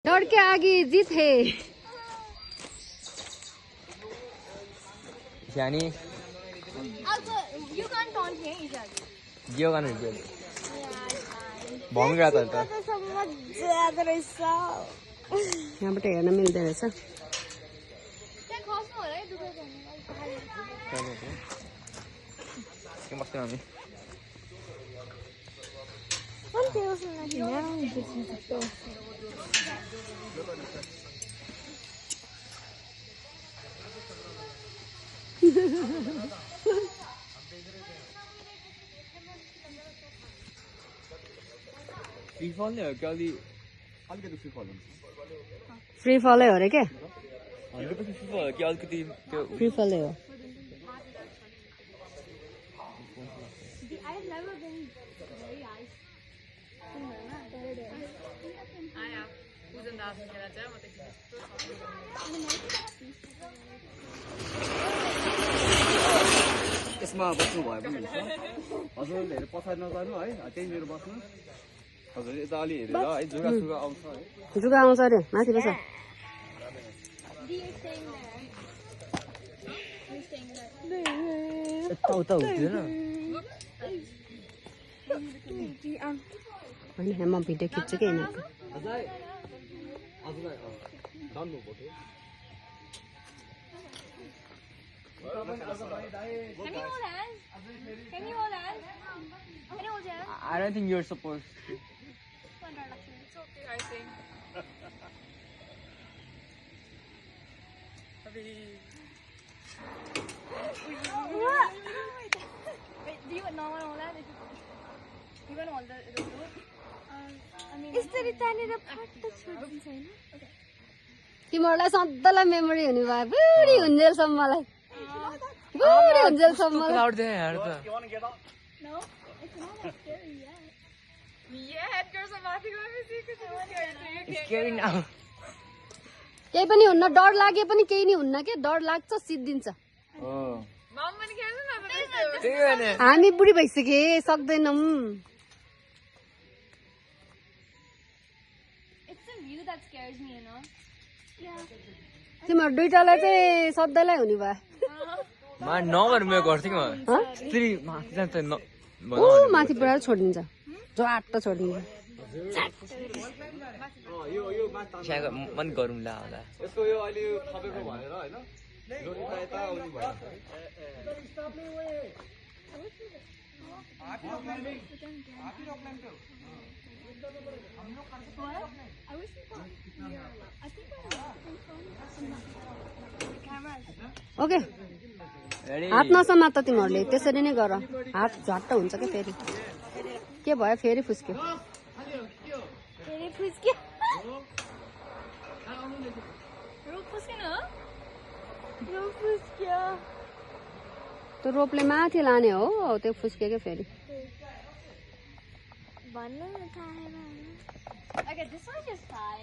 डर के आगे जीत है। Yani Also, you can't taunt me each other. Geo kan repeat. Bomb गिराता था। यहाँ पे हेर्न मिल्दैन रहेछ। त्यहाँ खस्नु होला है दुःख गर्नु। के मस्त हामी। फ्री फल नै हो कि अलिकति फ्री फल हुन्छ फ्री फलै हो रे के 100% फ्री फल हो कि अलिकति त्यो फ्री फलै हो। I have never been very ice. यसमा बस्नु भयो पनि हुन्छ हजुरले हेरेर पछाडि नजानु है त्यही मेरो बस्नु हजुर यता अलि हेरेर है जुगा सुगा आउँछ है जुगा आउँछ अरे माथि बस। यता हुँदैन अनि म भिडियो खिच्छु कि यिनीहरूको। हजुरलाई डन्नु भयो Can you hold hands? Can you hold hands? Can you hold hands? I don't think you're supposed to. It's okay, I think. What? Wait, do you not want to hold that? You want to hold the rope? I mean, यसरी तानेर फट्ट छोड्दिन्छ हैन? तिमीहरूलाई सधैँलाई memory हुने भयो बुढी हुन्जेलसम्मलाई बुढी हुन्जेलसम्मलाई। Out there यार त। No, it's not that scary yet. Yeah, Edgar's about to go and see because It's scary now. केही पनि हुन्न डर लागे पनि केही नि हुन्न के डर लाग्छ सिद्धिन्छ। Mom पनि खेल्नु न त्यही हो नि। हामी बुढी भइसके सक्दैनौँ। It's the view that scares me, you know. Yeah. तिमीहरू दुइटालाई चाहिँ सधैँलाई हुने भयो। मा नभएर म गर्थेँ म। फेरि माथि जान्छ न। ऊ माथि पुरा छोडिदिन्छ ज्वाट छोडिदिन्छ। स्याग मन गरौँला होला। यसको यो अहिले थपेको भएर हैन जोडी त यता आउनु भयो ओके हात नसमात तिमीहरूले त्यसरी नै गर हात झट्ट हुन्छ क्या फेरि के भयो फेरि फुस्क्यो। फेरि फुस्क्यो। रोप फुस्केन हो? रोप फुस्क्यो। त्यो रोपले माथि लाने हो त्यो फुस्क्यो क्या फेरि। भन्नु न थाहा छैन। Okay, this one is fine.